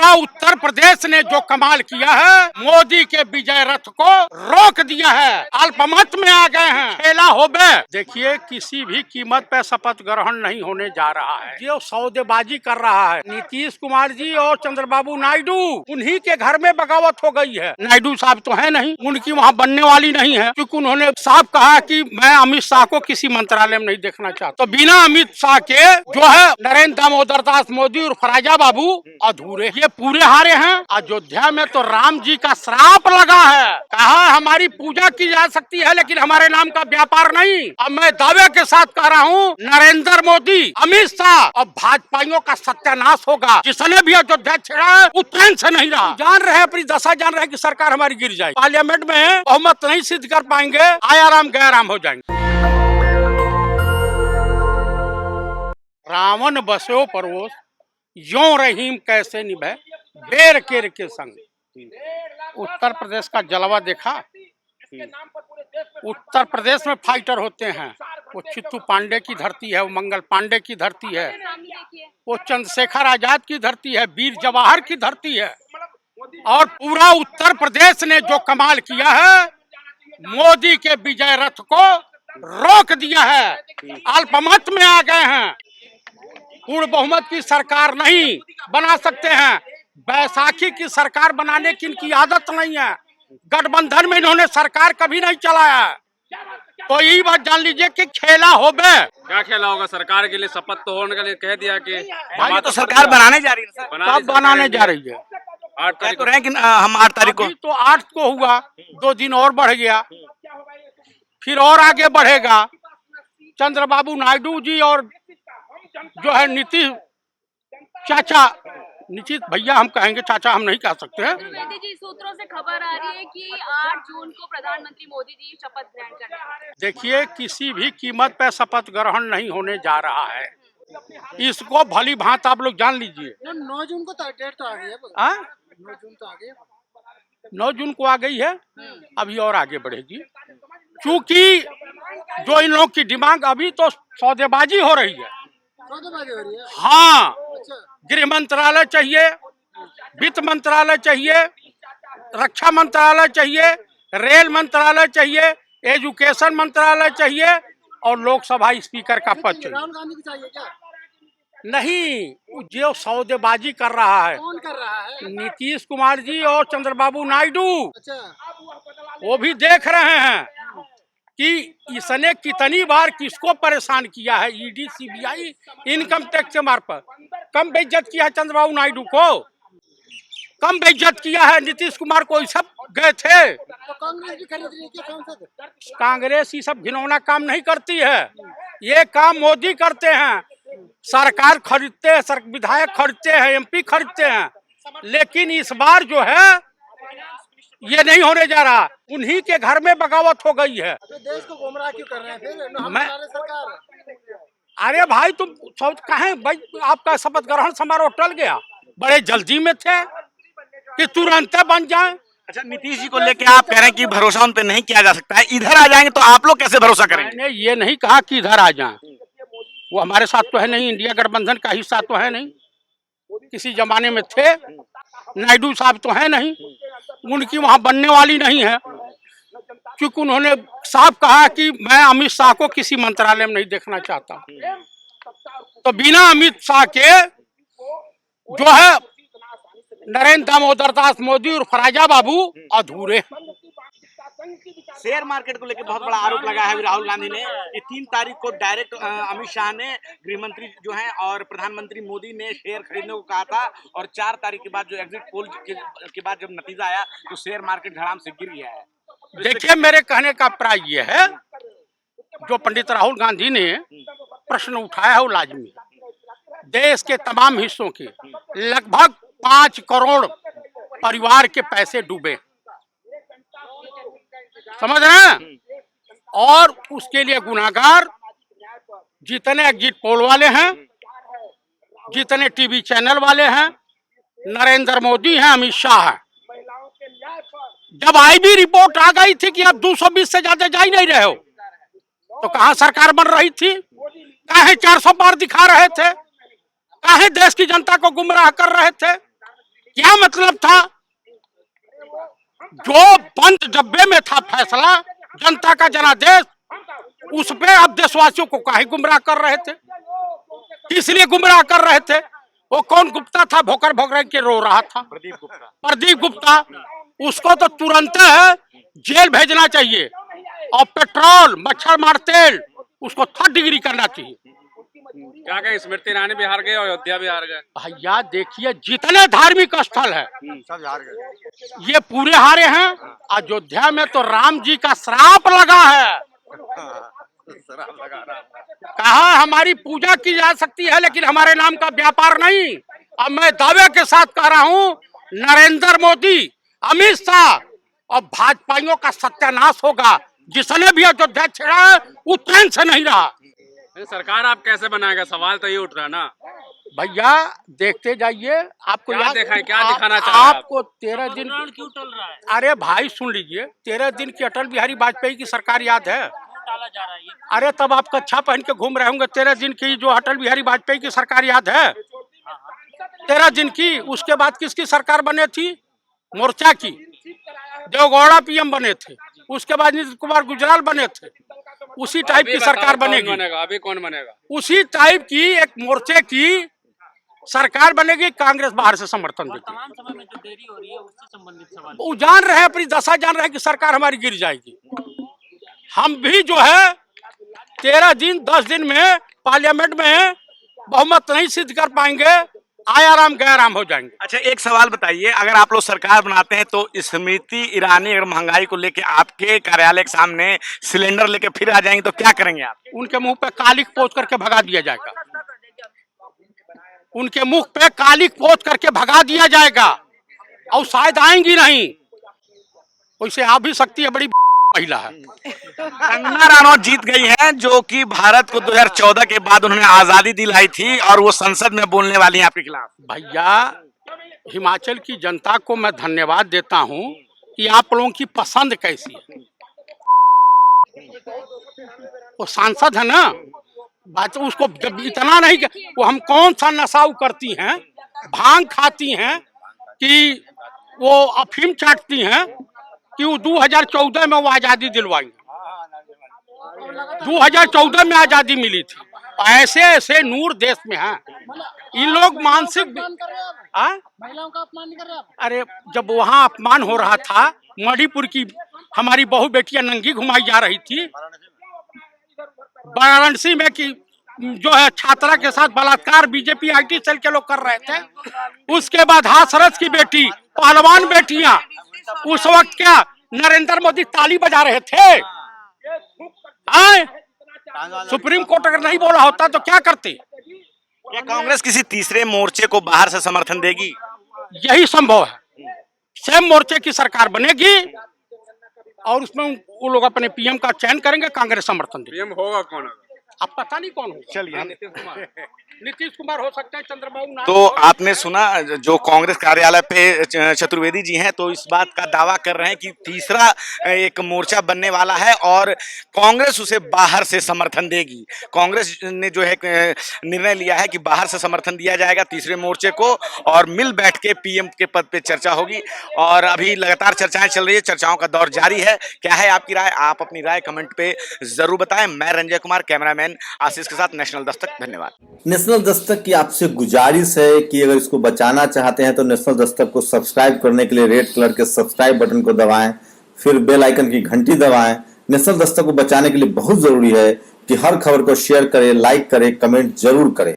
पूरा उत्तर प्रदेश ने जो कमाल किया है, मोदी के विजय रथ को रोक दिया है। अल्पमत में आ गए हैं, खेला हो बे। देखिए, किसी भी कीमत पे शपथ ग्रहण नहीं होने जा रहा है। जो सौदेबाजी कर रहा है नीतीश कुमार जी और चंद्रबाबू नायडू, उन्हीं के घर में बगावत हो गई है। नायडू साहब तो है नहीं, उनकी वहाँ बनने वाली नहीं है, क्योंकि उन्होंने साफ कहा कि मैं अमित शाह को किसी मंत्रालय में नहीं देखना चाहता। तो बिना अमित शाह के जो है नरेंद्र दामोदर दास मोदी और फराजा बाबू अधूरे, ये पूरे हारे हैं। अयोध्या में तो राम जी का श्राप लगा है, कहा हमारी पूजा की जा सकती है लेकिन हमारे नाम का व्यापार नहीं। अब मैं दावे के साथ कह रहा हूँ, नरेंद्र मोदी, अमित शाह और भाजपाइयों का सत्यानाश होगा। जिसने भी अयोध्या छेड़ा है वो ट्रेन से नहीं रहा। जान रहे, अपनी दशा जान रहे कि सरकार हमारी गिर जाए, पार्लियामेंट में बहुमत नहीं सिद्ध कर पाएंगे, आया राम गया राम हो जाएंगे। रावण बसो परवोस, यों रहीम कैसे निभे बेर केर के संग। उत्तर प्रदेश का जलवा देखा। उत्तर प्रदेश में फाइटर होते हैं, वो चित्तू पांडे की धरती है, वो मंगल पांडे की धरती है, वो चंद्रशेखर आजाद की धरती है, वीर जवाहर की धरती है। और पूरा उत्तर प्रदेश ने जो कमाल किया है, मोदी के विजय रथ को रोक दिया है। अल्पमत में आ गए हैं, पूर्ण बहुमत की सरकार नहीं बना सकते हैं। बैसाखी की सरकार बनाने की इनकी आदत नहीं है। गठबंधन में इन्होंने सरकार कभी नहीं चलाया। तो यही बात जान लीजिए कि खेला हो बे। क्या खेला होगा? सरकार के लिए शपथ तो होने के लिए कह दिया कि भाई तो सरकार बनाने जा रही है। कब बनाने जा रही है? 8 तारीख तो रहे कि हम 8 तारीख को, तो 8 को हुआ, 2 दिन और बढ़ गया, फिर और आगे बढ़ेगा। चंद्रबाबू नायडू जी और जो है नीतीश चाचा, नीतीश भैया हम कहेंगे, चाचा हम नहीं कह सकते हैं। द्विवेदी जी, सूत्रों से खबर आ रही है कि 8 जून को प्रधानमंत्री मोदी जी शपथ ग्रहण करेंगे। देखिए, किसी भी कीमत पे शपथ ग्रहण नहीं होने जा रहा है, इसको भली भांत आप लोग जान लीजिए। 9 जून को तो डेट तो आ गई है। 9 जून तो आ गई है। 9 जून को आ गई है, अभी और आगे बढ़ेगी, क्योंकि जो इन लोगों की डिमांड, अभी तो सौदेबाजी हो रही है। सौदेबाजी हो रही है। हाँ, अच्छा। गृह मंत्रालय चाहिए, वित्त मंत्रालय चाहिए, रक्षा मंत्रालय चाहिए, रेल मंत्रालय चाहिए, एजुकेशन मंत्रालय चाहिए और लोकसभा स्पीकर का पद चाहिए। राहुल गांधी को चाहिए क्या? नहीं, जो सौदेबाजी कर रहा है कौन कर रहा है? नीतीश कुमार जी और चंद्रबाबू नायडू, अच्छा। वो भी देख रहे हैं कि इसने कितनी बार किसको परेशान किया है। ईडी, सीबीआई, इनकम टैक्स के मार्फत कम बेइज्जत किया है चंद्रबाबू नायडू को, कम बेइज्जत किया है नीतीश कुमार को। सब गए थे, तो कांग्रेस भी खरीद रही है क्या सांसद? कांग्रेस ये सब घिनौना काम नहीं करती है, ये काम मोदी करते हैं। सरकार खरीदते हैं, विधायक खरीदते हैं, एमपी खरीदते हैं, लेकिन इस बार जो है ये नहीं होने जा रहा। उन्हीं के घर में बगावत हो गई है। तो देश को गुमराह क्यों कर रहे हैं फिर? हम मैं- बना रहे सरकार। अरे भाई, तुम सब कहें भाई, आपका शपथ ग्रहण समारोह टल गया, बड़े जल्दी में थे कि तुरंत बन जाए। अच्छा, नीतीश जी को लेके आप कह रहे हैं कि भरोसा उन पे नहीं किया जा सकता है, इधर आ जाएंगे तो आप लोग कैसे भरोसा करेंगे? मैंने ये नहीं कहा कि इधर आ जाएं, वो हमारे साथ तो है नहीं, इंडिया गठबंधन का हिस्सा तो है नहीं, किसी जमाने में थे। नायडू साहब तो है नहीं, उनकी वहाँ बनने वाली नहीं है, क्योंकि उन्होंने साफ कहा कि मैं अमित शाह को किसी मंत्रालय में नहीं देखना चाहता। तो बिना अमित शाह के जो है नरेंद्र दामोदर दास मोदी और फराजा बाबू अधूरे। शेयर मार्केट को लेकर बहुत बड़ा आरोप लगा है राहुल गांधी ने कि 3 तारीख को डायरेक्ट अमित शाह ने, गृह मंत्री जो हैं और प्रधानमंत्री मोदी ने शेयर खरीदने को कहा था, और 4 तारीख के बाद जो एग्जिट पोल के बाद जब नतीजा आया तो शेयर मार्केट धड़ाम से गिर गया है। देखिए, मेरे कहने का अभिप्राय ये है, जो पंडित राहुल गांधी ने प्रश्न उठाया है वो लाजमी है। देश के तमाम हिस्सों के लगभग 5 करोड़ परिवार के पैसे डूबे, समझ रहे हैं, और उसके लिए गुनाहगार जितने एग्जिट पोल वाले हैं, जितने टीवी चैनल वाले हैं, नरेंद्र मोदी हैं, अमित शाह हैं। जब आईबी रिपोर्ट आ गई थी कि अब 220 से ज्यादा जा ही नहीं रहे हो, तो कहां सरकार बन रही थी? काहे 400 पार दिखा रहे थे? काहे देश की जनता को गुमराह कर रहे थे? क्या मतलब था? जो बंद डब्बे में था फैसला, जनता का जनादेश, उस पे अब देशवासियों को काहे गुमराह कर रहे थे? किस लिए गुमराह कर रहे थे? वो कौन गुप्ता था भोकर भोकर के रो रहा था? प्रदीप गुप्ता। उसको तो तुरंत जेल भेजना चाहिए और पेट्रोल मच्छर मार तेल उसको 3rd डिग्री करना चाहिए। क्या कहें, स्मृति ईरानी भी हार गए और अयोध्या भी हार गए। भैया देखिए, जितने धार्मिक स्थल है सब हार गए। ये पूरे हारे हैं। अयोध्या में तो राम जी का श्राप लगा है। कहा हमारी पूजा की जा सकती है लेकिन हमारे नाम का व्यापार नहीं। अब मैं दावे के साथ कह रहा हूँ, नरेंद्र मोदी, अमित शाह और भाजपाइयों का सत्यानाश होगा। जिसने भी अयोध्या छेड़ा है वो ट्रेन से नहीं रहा। सरकार आप कैसे बनाएगा, सवाल तो ये उठ रहा है ना। भैया देखते जाइए, आपको क्या याद दिखाएं, क्या दिखाना चाह रहे हैं आप? आपको 13 दिन क्यों टल रहा है? अरे भाई सुन लीजिए, 13 दिन की अटल बिहारी वाजपेयी की सरकार याद है? टाला जा रहा है। अरे तब आप कच्छा पहन के घूम रहे होंगे। 13 दिन की जो अटल बिहारी वाजपेयी की सरकार याद है? 13 दिन की। उसके बाद किसकी सरकार बने थी? मोर्चा की। देवगौड़ा पीएम बने थे। उसके बाद नीतीश कुमार गुजराल बने थे। उसी टाइप की सरकार बनेगी। अभी कौन बनेगा? उसी टाइप की एक मोर्चे की सरकार बनेगी। कांग्रेस बाहर से समर्थन देगी। वर्तमान समय में जो देरी हो रही है उससे संबंधित सवाल। वो जान रहे हैं, अपनी दशा जान रहे हैं कि सरकार हमारी गिर जाएगी। हम भी जो है 13 दिन 10 दिन में पार्लियामेंट में बहुमत नहीं सिद्ध कर पाएंगे। आयाराम गयाराम हो जाएंगे। अच्छा, एक सवाल बताइए, अगर आप लोग सरकार बनाते हैं तो स्मृति ईरानी अगर महंगाई को लेके आपके कार्यालय के सामने सिलेंडर लेके फिर आ जाएंगे तो क्या करेंगे आप? उनके मुंह पे कालिक पोत करके भगा दिया जाएगा। उनके मुख पे कालिक पोत करके भगा दिया जाएगा और शायद आएंगी नहीं। वैसे आ भी सकती है, बड़ी महिला है। कंगना रनौत जीत गई हैं, जो कि भारत को 2014 के बाद उन्होंने आजादी दिलाई थी और वो संसद में बोलने वाली हैं आपके खिलाफ। भैया हिमाचल की जनता को मैं धन्यवाद देता हूं कि आप लोगों की पसंद कैसी है। वो सांसद है ना, बात उसको जब इतना नहीं वो हम कौन सा नशाऊ करती हैं, भांग खाती हैं कि वो अफीम चाटती हैं कि वो 2014 में वो आजादी दिलवाई। 2014 में आजादी मिली थी। ऐसे ऐसे नूर देश में हैं। इन लोग मानसिक महिलाओं का अपमान नहीं कर रहे आप? अरे जब वहाँ अपमान हो रहा था, मणिपुर की हमारी बहु बेटियां नंगी घुमाई जा रही थी वाराणसी में, कि जो है छात्रा के साथ बलात्कार बीजेपी IT सेल के लोग कर रहे थे। उसके बाद हाथरस की बेटी, पहलवान बेटियां, उस वक्त क्या नरेंद्र मोदी ताली बजा रहे थे? सुप्रीम कोर्ट अगर नहीं बोला होता तो क्या करते? क्या कांग्रेस किसी तीसरे मोर्चे को बाहर से समर्थन देगी? यही संभव है। सेम मोर्चे की सरकार बनेगी और उसमें वो लोग अपने PM का चयन करेंगे, कांग्रेस समर्थन देगी। PM होगा कौन? अब पता नहीं कौन होगा। चलिए, नीतीश कुमार हो सकता है, चंद्रबाबू नायडू। तो आपने सुना जो कांग्रेस कार्यालय पे चतुर्वेदी जी हैं, तो इस बात का दावा कर रहे हैं कि तीसरा एक मोर्चा बनने वाला है और कांग्रेस उसे बाहर से समर्थन देगी। कांग्रेस ने जो है निर्णय लिया है कि बाहर से समर्थन दिया जाएगा तीसरे मोर्चे को और मिल बैठ के PM के पद पे चर्चा होगी। और अभी लगातार चर्चाएं चल रही है, चर्चाओं का दौर जारी है। क्या है आपकी राय? आप अपनी राय कमेंट पे जरूर बताएं। मैं रंजय कुमार, कैमरामैन आशीष के साथ नेशनल दस्तक। धन्यवाद। नेशनल दस्तक की आपसे गुजारिश है कि अगर इसको बचाना चाहते हैं तो नेशनल दस्तक को सब्सक्राइब करने के लिए रेड कलर के सब्सक्राइब बटन को दबाएं, फिर बेल आइकन की घंटी दबाएं। नेशनल दस्तक को बचाने के लिए बहुत जरूरी है कि हर खबर को शेयर करें, लाइक करें, कमेंट जरूर करें।